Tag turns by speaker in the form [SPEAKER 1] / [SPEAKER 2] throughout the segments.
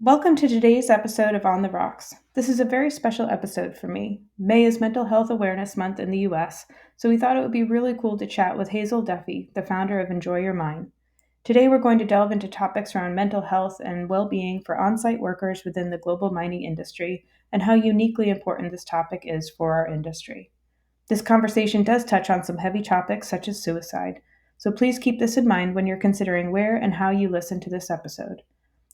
[SPEAKER 1] Welcome to today's episode of On the Rocks. This is a very special episode for me. May is Mental Health Awareness Month in the US, so we thought it would be really cool to chat with Hazel Duffy, the founder of EnjoyYourMine. Today we're going to delve into topics around mental health and well-being for on-site workers within the global mining industry and how uniquely important this topic is for our industry. This conversation does touch on some heavy topics such as suicide, so please keep this in mind when you're considering where and how you listen to this episode.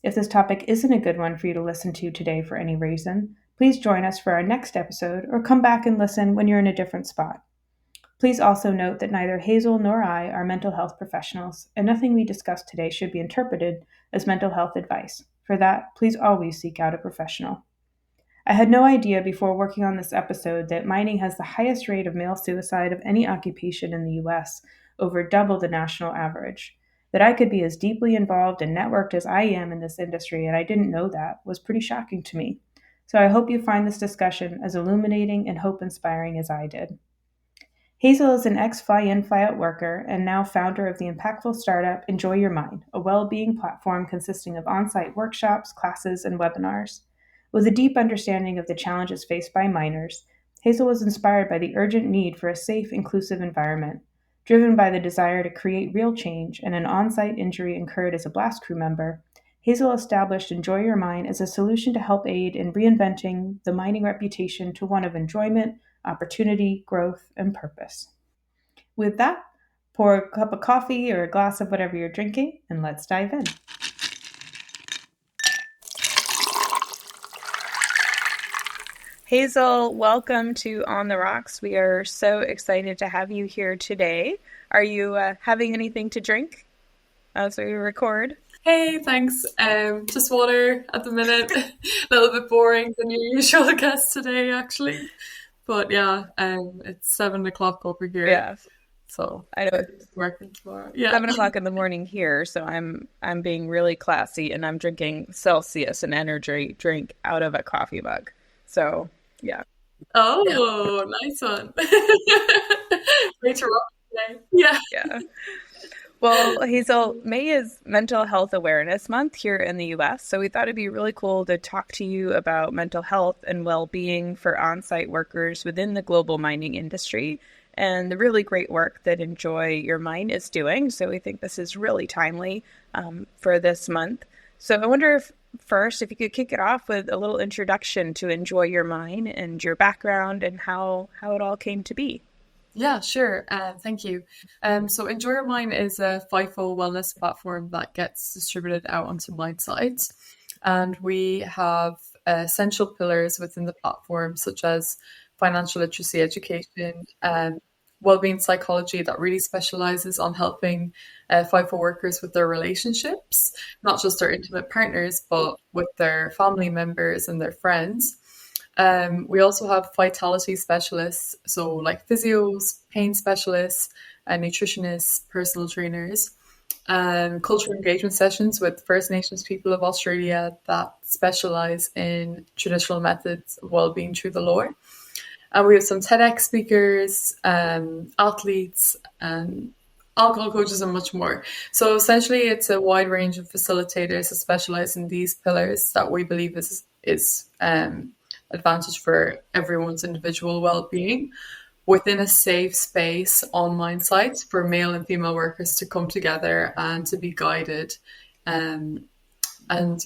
[SPEAKER 1] If this topic isn't a good one for you to listen to today for any reason, please join us for our next episode or come back and listen when you're in a different spot. Please also note that neither Hazel nor I are mental health professionals, and nothing we discuss today should be interpreted as mental health advice. For that, please always seek out a professional. I had no idea before working on this episode that mining has the highest rate of male suicide of any occupation in the US, over double the national average. That I could be as deeply involved and networked as I am in this industry and I didn't know that was pretty shocking to me. So I hope you find this discussion as illuminating and hope inspiring as I did. Hazel is an ex fly in, fly out worker and now founder of the impactful startup EnjoyYourMine, a well-being platform consisting of on-site workshops, classes, and webinars. With a deep understanding of the challenges faced by miners, Hazel was inspired by the urgent need for a safe, inclusive environment. Driven by the desire to create real change and an on-site injury incurred as a blast crew member, Hazel established Enjoy Your Mine as a solution to help aid in reinventing the mining reputation to one of enjoyment, opportunity, growth, and purpose. With that, pour a cup of coffee or a glass of whatever you're drinking, and let's dive in. Hazel, welcome to On the Rocks. We are so excited to have you here today. Are you having anything to drink as we record?
[SPEAKER 2] Hey, thanks. Just water at the minute. A little bit boring than your usual guest today, actually. But yeah, it's 7 o'clock over here.
[SPEAKER 1] Yeah.
[SPEAKER 2] So
[SPEAKER 1] I know
[SPEAKER 2] it's working tomorrow. Yeah.
[SPEAKER 1] 7 o'clock in the morning here, so I'm being really classy and I'm drinking Celsius, an energy drink, out of a coffee mug. So yeah.
[SPEAKER 2] Oh, nice one. Great to rock today. Yeah.
[SPEAKER 1] Yeah. Well, Hazel, May is Mental Health Awareness Month here in the US, so we thought it'd be really cool to talk to you about mental health and well-being for on-site workers within the global mining industry and the really great work that Enjoy Your Mine is doing. So we think this is really timely for this month. So I wonder if you could kick it off with a little introduction to Enjoy Your Mine and your background and how it all came to be.
[SPEAKER 2] Yeah, sure. Thank you. So EnjoyYourMine is a FIFO wellness platform that gets distributed out onto mine sites. And we have essential pillars within the platform, such as financial literacy education and wellbeing psychology that really specializes on helping FIFO workers with their relationships, not just their intimate partners, but with their family members and their friends. We also have vitality specialists, so like physios, pain specialists, and nutritionists, personal trainers, cultural engagement sessions with First Nations people of Australia that specialize in traditional methods of wellbeing through the lore. And we have some TEDx speakers, athletes, and alcohol coaches, and much more. So essentially, it's a wide range of facilitators that specialize in these pillars that we believe is advantage for everyone's individual well-being within a safe space on mine sites for male and female workers to come together and to be guided. And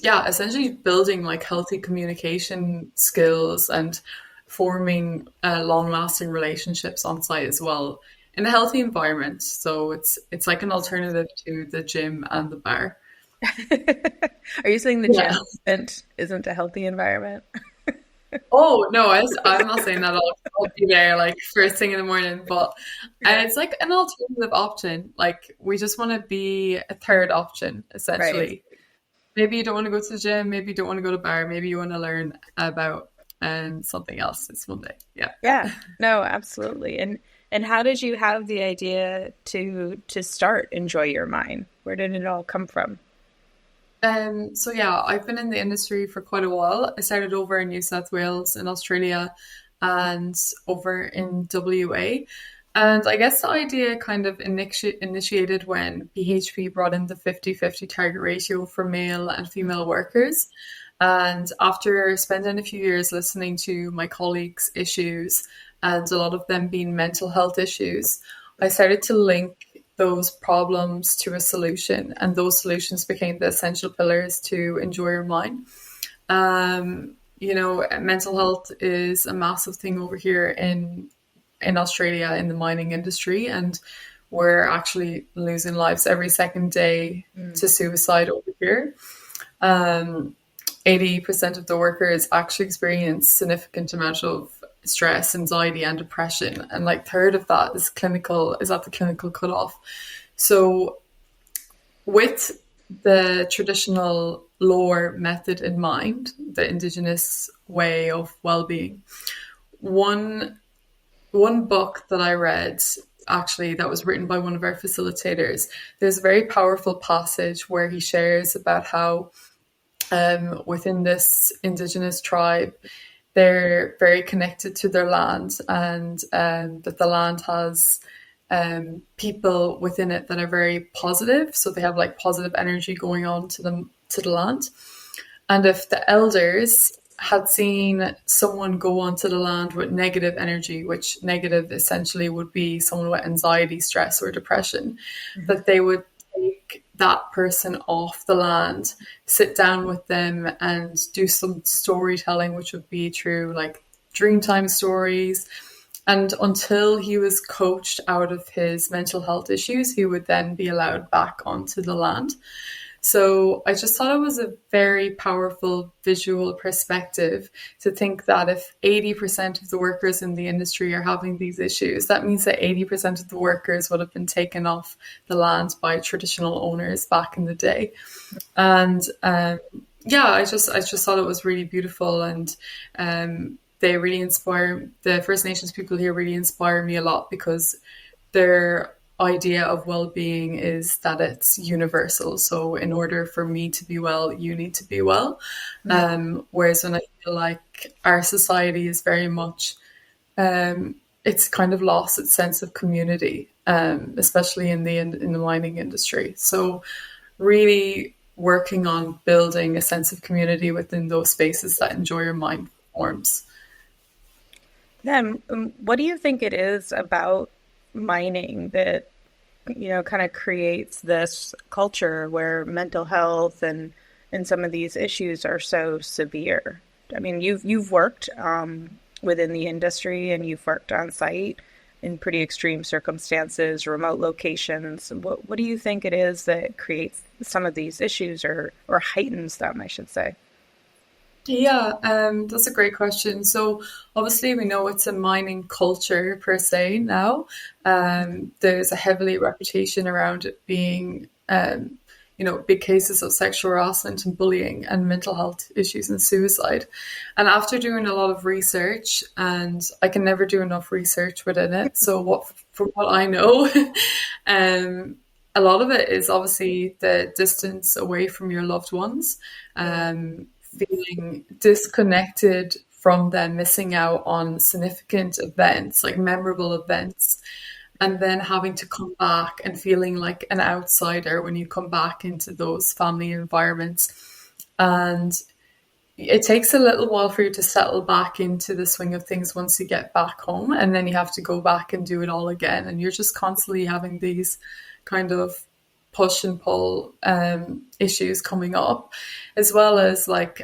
[SPEAKER 2] yeah, essentially building like healthy communication skills and forming long-lasting relationships on site as well in a healthy environment. So it's like an alternative to the gym and the bar.
[SPEAKER 1] Are you saying the gym isn't a healthy environment?
[SPEAKER 2] Oh, no, I'm not saying that I'll be there like first thing in the morning, but it's like an alternative option. Like we just want to be a third option, essentially. Right. Maybe you don't want to go to the gym, maybe you don't want to go to bar, maybe you want to learn about something else. It's Monday. Yeah.
[SPEAKER 1] Yeah, no, absolutely. And how did you have the idea to start Enjoy Your Mine? Where did it all come from?
[SPEAKER 2] So yeah, I've been in the industry for quite a while. I started over in New South Wales in Australia and over in WA. And I guess the idea kind of initiated when BHP brought in the 50-50 target ratio for male and female workers. And after spending a few years listening to my colleagues' issues and a lot of them being mental health issues, I started to link those problems to a solution, and those solutions became the essential pillars to Enjoy Your Mind. Mental health is a massive thing over here in Australia in the mining industry, and we're actually losing lives every second day to suicide over here. 80% of the workers actually experience significant amount of stress, anxiety, and depression, and like third of that is at the clinical cutoff. So, with the traditional lore method in mind, the Indigenous way of well-being, one book that I read actually that was written by one of our facilitators, there's a very powerful passage where he shares about how within this Indigenous tribe, they're very connected to their land, and that the land has people within it that are very positive. So they have like positive energy going on to the land. And if the elders had seen someone go onto the land with negative energy, which negative essentially would be someone with anxiety, stress, or depression, that they would take that person off the land, sit down with them and do some storytelling, which would be through like dreamtime stories. And until he was coached out of his mental health issues, he would then be allowed back onto the land. So I just thought it was a very powerful visual perspective to think that if 80% of the workers in the industry are having these issues, that means that 80% of the workers would have been taken off the land by traditional owners back in the day. And I just thought it was really beautiful, and they really inspire, the First Nations people here really inspire me a lot, because they're idea of well-being is that it's universal. So in order for me to be well, you need to be well. Whereas when I feel like our society is very much, it's kind of lost its sense of community, especially in the mining industry. So really working on building a sense of community within those spaces that Enjoy Your Mind forms.
[SPEAKER 3] Yeah, what do you think it is about mining that kind of creates this culture where mental health and some of these issues are so severe? I mean, you've worked within the industry, and you've worked on site in pretty extreme circumstances, remote locations. What do you think it is that creates some of these issues, or heightens them, I should say?
[SPEAKER 2] Yeah, that's a great question. So obviously we know it's a mining culture per se now. There's a heavily reputation around it being, big cases of sexual harassment and bullying and mental health issues and suicide. And after doing a lot of research, and I can never do enough research within it, so from what I know, a lot of it is obviously the distance away from your loved ones. Feeling disconnected from them, missing out on significant events, like memorable events, and then having to come back and feeling like an outsider when you come back into those family environments. And it takes a little while for you to settle back into the swing of things once you get back home, and then you have to go back and do it all again. And you're just constantly having these kind of push and pull issues coming up, as well as like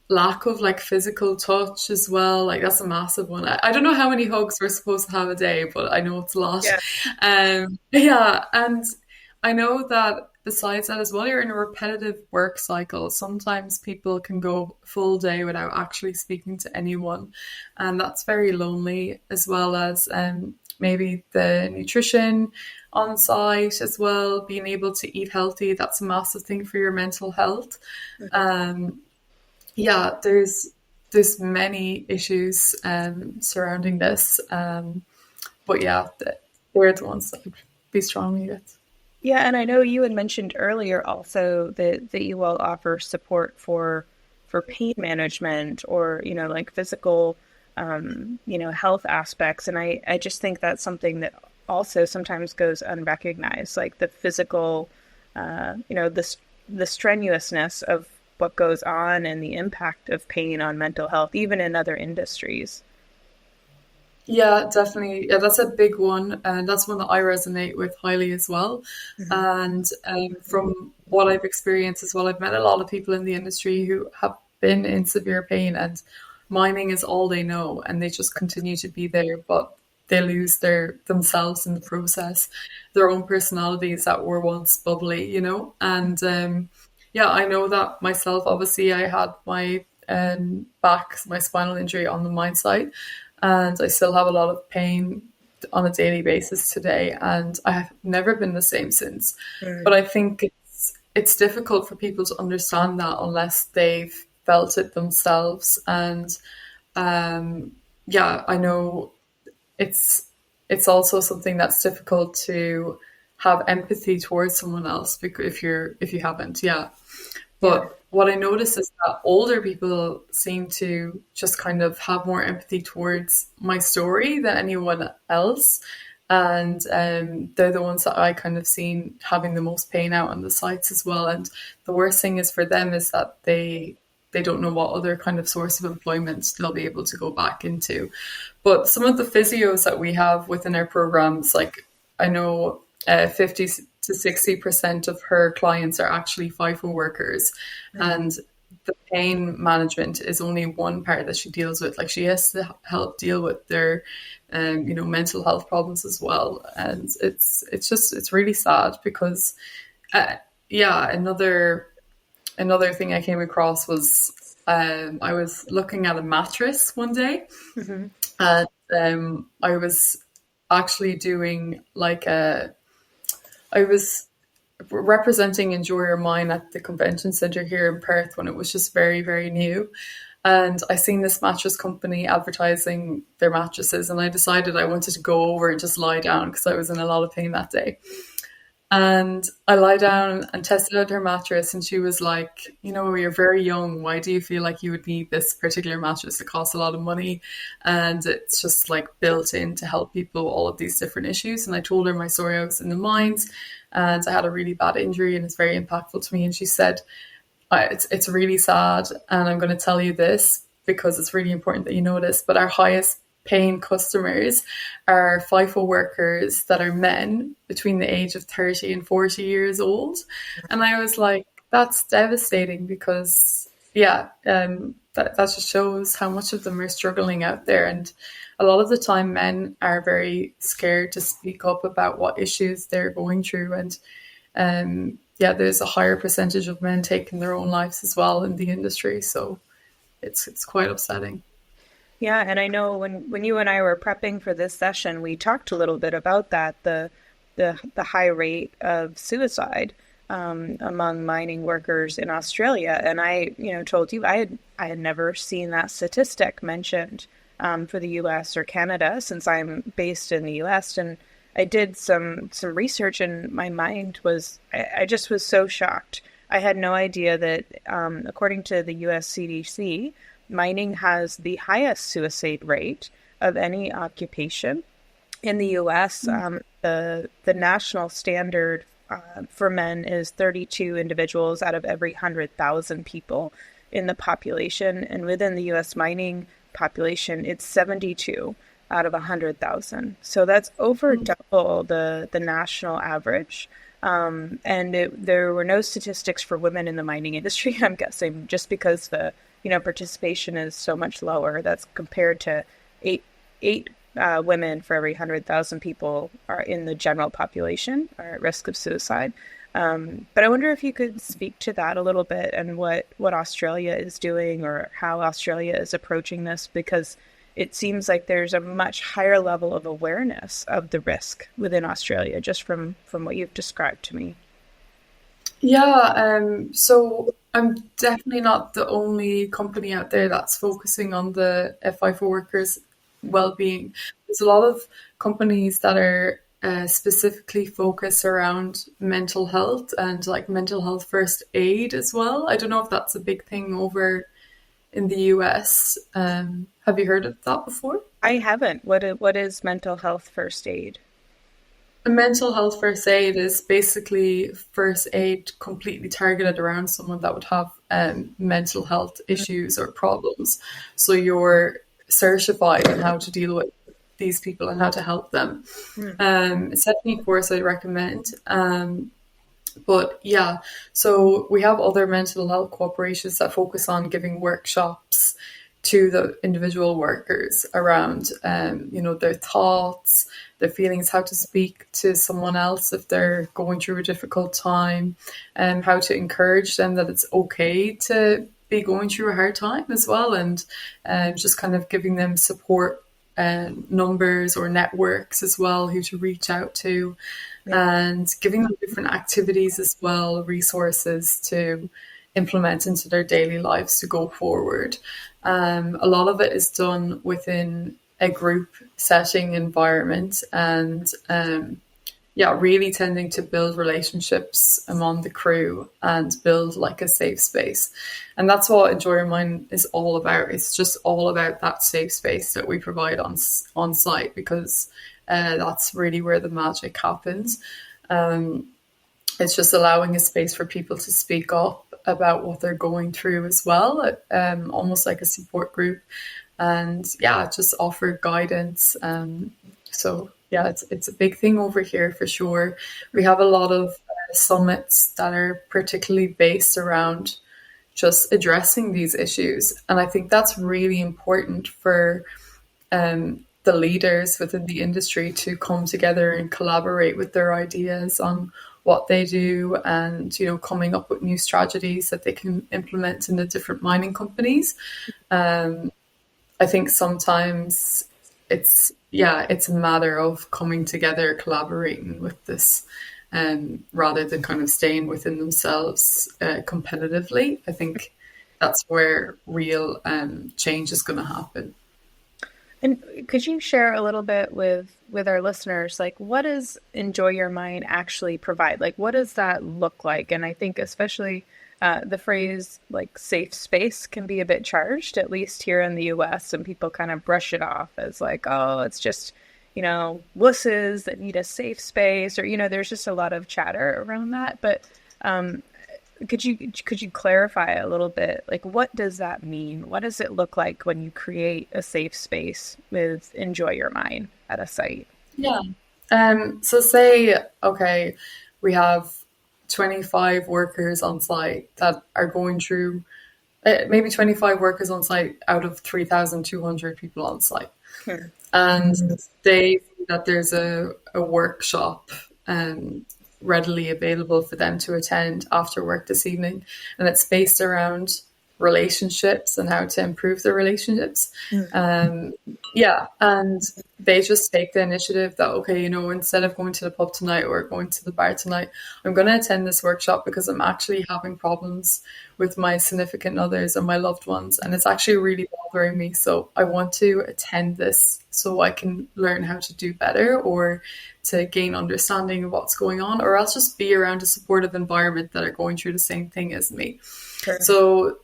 [SPEAKER 2] lack of like physical touch as well. Like that's a massive one. I don't know how many hugs we're supposed to have a day, but I know it's a lot. Yeah. And I know that besides that as well, you're in a repetitive work cycle. Sometimes people can go a full day without actually speaking to anyone, and that's very lonely, as well as maybe the nutrition on site as well, being able to eat healthy, that's a massive thing for your mental health. There's many issues surrounding this, but yeah, they're the ones that I'd be strongly with.
[SPEAKER 3] Yeah, and I know you had mentioned earlier also that you all offer support for pain management, or like physical health aspects. And I just think that's something that also sometimes goes unrecognized, like the physical, the strenuousness of what goes on and the impact of pain on mental health, even in other industries.
[SPEAKER 2] Yeah, definitely. Yeah, that's a big one, and that's one that I resonate with highly as well.
[SPEAKER 3] Hmm.
[SPEAKER 2] And from what I've experienced as well, I've met a lot of people in the industry who have been in severe pain, and mining is all they know, and they just continue to be there, but they lose their themselves in the process, their own personalities that were once bubbly, And yeah, I know that myself. Obviously, I had my back, my spinal injury on the mine site, and I still have a lot of pain on a daily basis today, and I have never been the same since. But I think it's difficult for people to understand that unless they've felt it themselves. And yeah, I know it's it's also something that's difficult to have empathy towards someone else because if you haven't, yeah.
[SPEAKER 3] Yeah.
[SPEAKER 2] But what I notice is that older people seem to just kind of have more empathy towards my story than anyone else. And they're the ones that I kind of seen having the most pain out on the sites as well. And the worst thing is for them is that they don't know what other kind of source of employment they'll be able to go back into. But some of the physios that we have within our programs, like I know 50 to 60% of her clients are actually FIFO workers. And the pain management is only one part that she deals with. Like she has to help deal with their, mental health problems as well. And it's really sad because, yeah, another thing I came across was I was looking at a mattress one day,
[SPEAKER 3] Hmm.
[SPEAKER 2] and I was actually doing I was representing EnjoyYourMine at the convention centre here in Perth when it was just very, very new. And I seen this mattress company advertising their mattresses, and I decided I wanted to go over and just lie down because I was in a lot of pain that day. And I lie down and tested out her mattress, and she was like, you're very young. Why do you feel like you would need this particular mattress? It costs a lot of money, and it's just like built in to help people with all of these different issues. And I told her my story. I was in the mines, and I had a really bad injury, and it's very impactful to me. And she said, it's really sad, and I'm going to tell you this because it's really important that you know this, but our highest paying customers are FIFO workers that are men between the age of 30 and 40 years old. And I was like, that's devastating because, yeah, that just shows how much of them are struggling out there. And a lot of the time, men are very scared to speak up about what issues they're going through. And yeah, there's a higher percentage of men taking their own lives as well in the industry. So it's quite upsetting.
[SPEAKER 3] Yeah, and I know when you and I were prepping for this session, we talked a little bit about that, the high rate of suicide among mining workers in Australia. And I, told you I had never seen that statistic mentioned for the U.S. or Canada since I'm based in the U.S. And I did some research, and my mind was I just was so shocked. I had no idea that according to the U.S. CDC, mining has the highest suicide rate of any occupation in the U.S. The national standard for men is 32 individuals out of every 100,000 people in the population, and within the U.S. mining population, it's 72 out of 100,000. So that's over double the national average. And there were no statistics for women in the mining industry. I'm guessing just because the participation is so much lower. That's compared to eight women for every 100,000 people are in the general population are at risk of suicide. But I wonder if you could speak to that a little bit and what Australia is doing or how Australia is approaching this, because it seems like there's a much higher level of awareness of the risk within Australia, just from what you've described to me.
[SPEAKER 2] Yeah, so I'm definitely not the only company out there that's focusing on the FIFO workers' well-being. There's a lot of companies that are specifically focused around mental health and like mental health first aid as well. I don't know if that's a big thing over in the US. Have you heard of that before?
[SPEAKER 3] I haven't. What is mental health first aid?
[SPEAKER 2] A mental health first aid is basically first aid completely targeted around someone that would have mental health issues or problems. So you're certified in how to deal with these people and how to help them. It's definitely a course I'd recommend. But yeah, so we have other mental health corporations that focus on giving workshops to the individual workers around, their thoughts, their feelings, how to speak to someone else if they're going through a difficult time, and how to encourage them that it's okay to be going through a hard time as well, and just kind of giving them support numbers or networks as well who to reach out to, and giving them different activities as well, resources to implement into their daily lives to go forward. A lot of it is done within a group setting environment, and really tending to build relationships among the crew and build like a safe space. And that's what EnjoyYourMine is all about. It's just all about that safe space that we provide on site, because that's really where the magic happens. It's just allowing a space for people to speak up about what they're going through as well, almost like a support group, and just offer guidance. It's a big thing over here for sure. We have a lot of summits that are particularly based around just addressing these issues, and I think that's really important for the leaders within the industry to come together and collaborate with their ideas on what they do, and coming up with new strategies that they can implement in the different mining companies. I think sometimes it's a matter of coming together, collaborating with this, rather than kind of staying within themselves competitively. I think that's where real change is going to happen.
[SPEAKER 3] And could you share a little bit with our listeners, like, what does EnjoyYourMine actually provide? Like, what does that look like? And I think especially the phrase like safe space can be a bit charged, at least here in the US, and people kind of brush it off as like, oh, it's just, wusses that need a safe space, or, there's just a lot of chatter around that. But could you clarify a little bit, like, what does that mean? What does it look like when you create a safe space with EnjoyYourMine at a site?
[SPEAKER 2] Yeah. So say, okay, we have 25 workers on site that are going through, maybe 25 workers on site out of 3,200 people on site.
[SPEAKER 3] Sure.
[SPEAKER 2] And they see that there's a workshop readily available for them to attend after work this evening, and it's based around relationships and how to improve the relationships. And they just take the initiative that, okay, instead of going to the pub tonight or going to the bar tonight, I'm going to attend this workshop because I'm actually having problems with my significant others and my loved ones, and it's actually really bothering me, so I want to attend this so I can learn how to do better, or to gain understanding of what's going on, or else just be around a supportive environment that are going through the same thing as me.
[SPEAKER 3] Sure.
[SPEAKER 2] So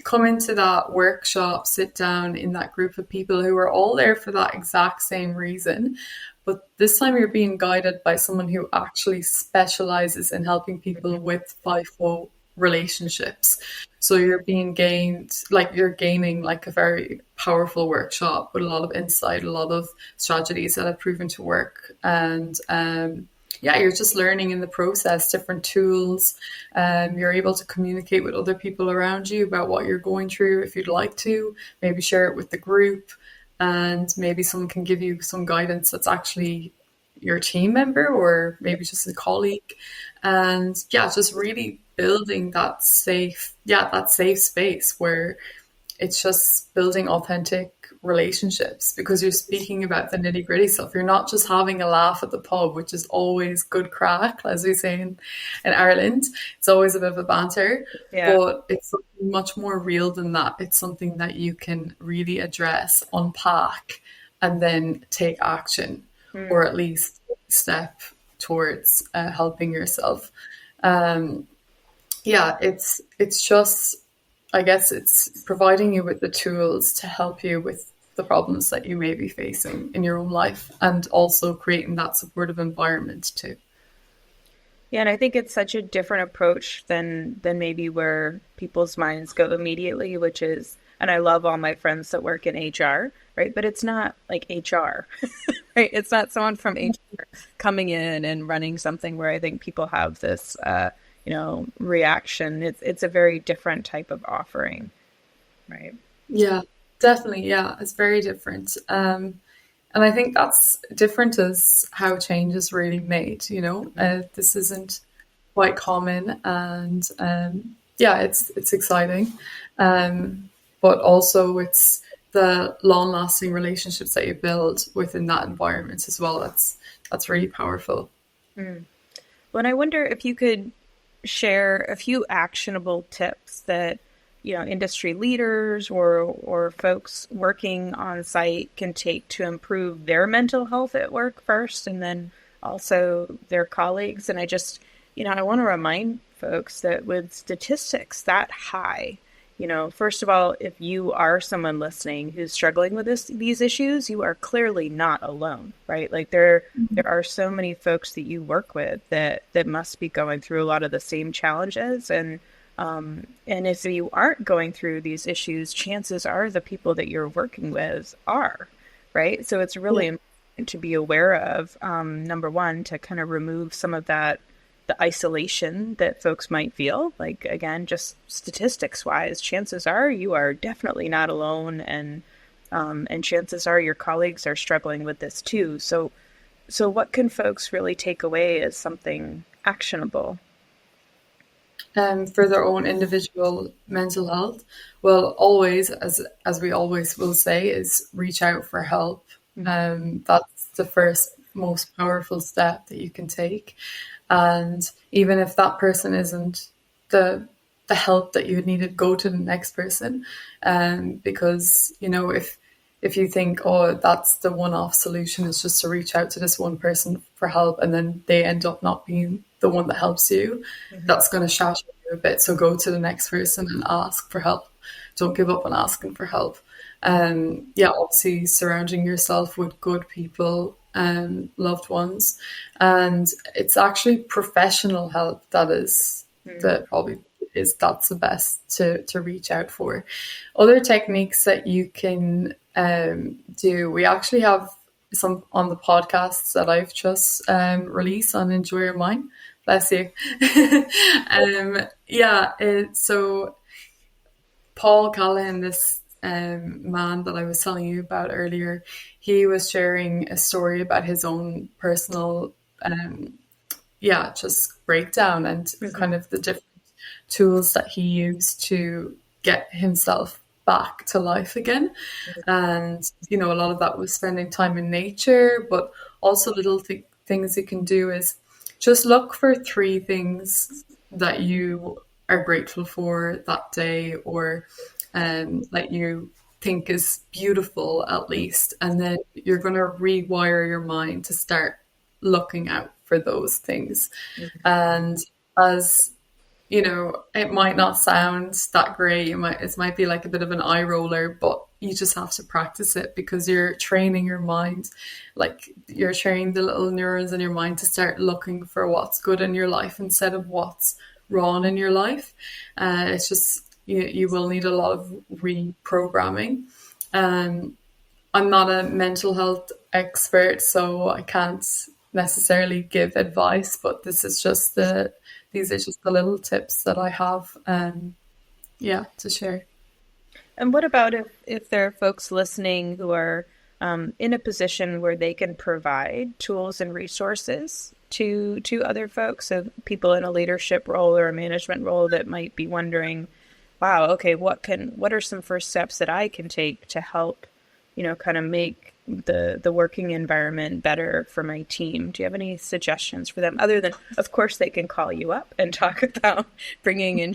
[SPEAKER 2] come into that workshop, sit down in that group of people who are all there for that exact same reason. But this time you're being guided by someone who actually specializes in helping people with FIFO relationships. So you're gaining like a very powerful workshop with a lot of insight, a lot of strategies that have proven to work. And you're just learning in the process different tools. You're able to communicate with other people around you about what you're going through if you'd like to, maybe share it with the group, and maybe someone can give you some guidance that's actually your team member or maybe just a colleague. And just really building that safe space where it's just building authentic relationships, because you're speaking about the nitty gritty stuff. You're not just having a laugh at the pub, which is always good crack, as we say in Ireland. It's always a bit of a banter, but it's something much more real than that. It's something that you can really address, unpack, and then take action, or at least step towards helping yourself. It's just, I guess it's providing you with the tools to help you with the problems that you may be facing in your own life, and also creating that supportive environment too.
[SPEAKER 3] Yeah, and I think it's such a different approach than maybe where people's minds go immediately, which is, and I love all my friends that work in HR, right? But it's not like HR, right? It's not someone from HR coming in and running something where I think people have this, reaction. It's a very different type of offering, right?
[SPEAKER 2] Yeah, definitely. Yeah, it's very different. And I think that's different as how change is really made, This isn't quite common, and yeah, it's exciting. But also it's the long-lasting relationships that you build within that environment as well. That's really powerful.
[SPEAKER 3] Mm. Well, and I wonder if you could share a few actionable tips that industry leaders or folks working on site can take to improve their mental health at work first, and then also their colleagues. And I want to remind folks that with statistics that high, first of all, if you are someone listening who's struggling with these issues, you are clearly not alone, right? Like there are so many folks that you work with that must be going through a lot of the same challenges. And if you aren't going through these issues, chances are the people that you're working with are, right? So it's really important to be aware of, number one, to kind of remove some of the isolation that folks might feel. Like, again, just statistics wise, chances are you are definitely not alone, and chances are your colleagues are struggling with this too. So what can folks really take away as something actionable?
[SPEAKER 2] For their own individual mental health, well, always, as we always will say, is reach out for help. That's the first most powerful step that you can take. And even if that person isn't the help that you needed, go to the next person. Because if you think, oh, that's the one-off solution, is just to reach out to this one person for help, and then they end up not being the one that helps you, that's going to shatter you a bit. So go to the next person and ask for help. Don't give up on asking for help. Obviously surrounding yourself with good people, loved ones, and it's actually professional help that's the best to reach out for. Other techniques that you can do, we actually have some on the podcasts that I've just released on EnjoyYourMine. Bless you. So Paul Callahan, this man that I was telling you about earlier, he was sharing a story about his own personal, just breakdown, and kind of the different tools that he used to get himself back to life again. And, a lot of that was spending time in nature, but also little things you can do is just look for 3 things that you are grateful for that day, or that you think is beautiful at least. And then you're going to rewire your mind to start looking out for those things. And as it might not sound that great. It might be like a bit of an eye roller, but you just have to practice it, because you're training your mind, like you're training the little neurons in your mind to start looking for what's good in your life instead of what's wrong in your life. It's just, you will need a lot of reprogramming. I'm not a mental health expert, so I can't necessarily give advice, but these are just the little tips that I have, to share.
[SPEAKER 3] And what about if there are folks listening who are in a position where they can provide tools and resources to other folks, so people in a leadership role or a management role that might be wondering, wow, okay, what are some first steps that I can take to help, kind of make the working environment better for my team? Do you have any suggestions for them, other than, of course, they can call you up and talk about bringing in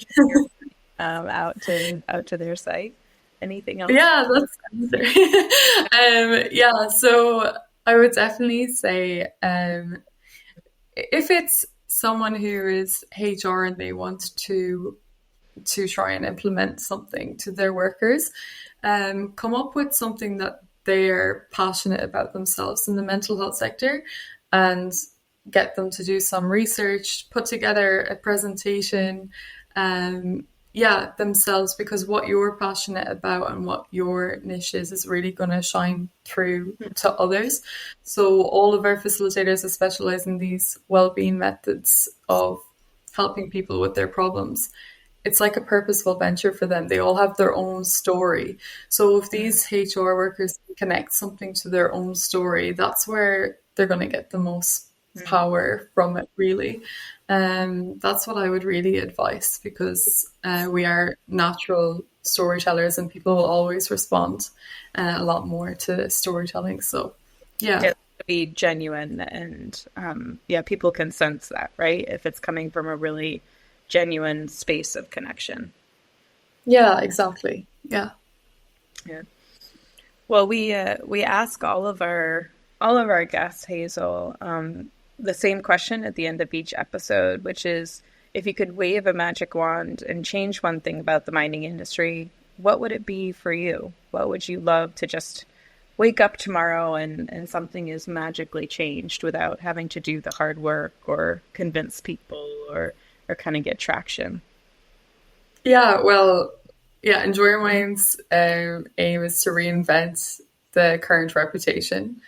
[SPEAKER 3] out to their site? Anything else?
[SPEAKER 2] Yeah, that's so I would definitely say, if it's someone who is HR and they want to try and implement something to their workers, come up with something that they're passionate about themselves in the mental health sector, and get them to do some research, put together a presentation, um, yeah, themselves, because what you're passionate about and what your niche is really going to shine through to others. So all of our facilitators that specialize in these well-being methods of helping people with their problems, it's like a purposeful venture for them. They all have their own story. So if these HR workers connect something to their own story, that's where they're going to get the most power from it, really. That's what I would really advise, because we are natural storytellers and people will always respond a lot more to storytelling. So, yeah.
[SPEAKER 3] It be genuine and yeah, people can sense that, right? If it's coming from a really genuine space of connection.
[SPEAKER 2] Yeah, exactly. Yeah.
[SPEAKER 3] Yeah. Well, we ask all of our guests, Hazel, the same question at the end of each episode, which is, if you could wave a magic wand and change one thing about the mining industry, what would it be for you? What would you love to just wake up tomorrow and something is magically changed without having to do the hard work or convince people or kind of get traction?
[SPEAKER 2] Yeah, well, yeah, EnjoyYourMine's aim is to reinvent the current reputation.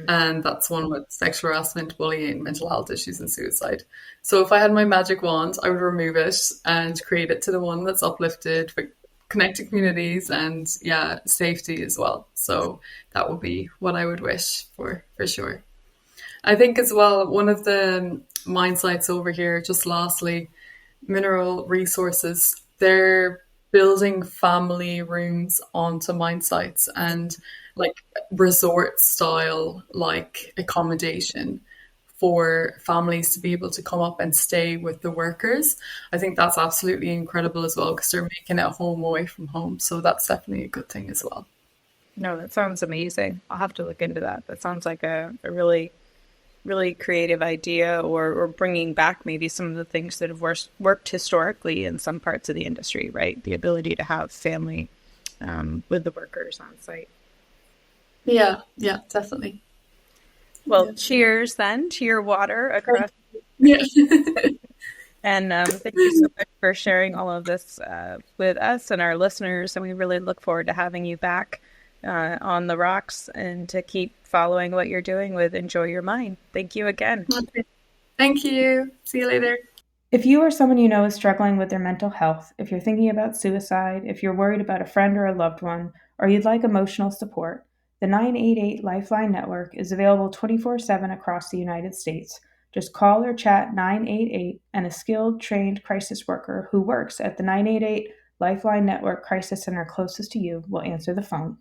[SPEAKER 2] And that's one with sexual harassment, bullying, mental health issues, and suicide. So if I had my magic wand, I would remove it and create it to the one that's uplifted for connected communities and, yeah, safety as well. So that would be what I would wish for sure. I think as well, one of the mine sites over here, just lastly, mineral resources, they're building family rooms onto mine sites and like resort style like accommodation for families to be able to come up and stay with the workers. I think that's absolutely incredible as well, because they're making it home away from home. So that's definitely a good thing as well.
[SPEAKER 3] No, that sounds amazing. I'll have to look into that. That sounds like a really creative idea, or bringing back maybe some of the things that have worked historically in some parts of the industry, right? The ability to have family with the workers on site.
[SPEAKER 2] Yeah, yeah, definitely.
[SPEAKER 3] Well,
[SPEAKER 2] Yeah.
[SPEAKER 3] cheers then to your water across.
[SPEAKER 2] Yeah.
[SPEAKER 3] And thank you so much for sharing all of this with us and our listeners. And we really look forward to having you back on the rocks and to keep following what you're doing with Enjoy Your Mind. Thank you again.
[SPEAKER 2] Okay. Thank you. See you later.
[SPEAKER 1] If you or someone you know is struggling with their mental health, if you're thinking about suicide, if you're worried about a friend or a loved one, or you'd like emotional support, the 988 Lifeline Network is available 24/7 across the United States. Just call or chat 988, and a skilled, trained crisis worker who works at the 988 Lifeline Network Crisis Center closest to you will answer the phone.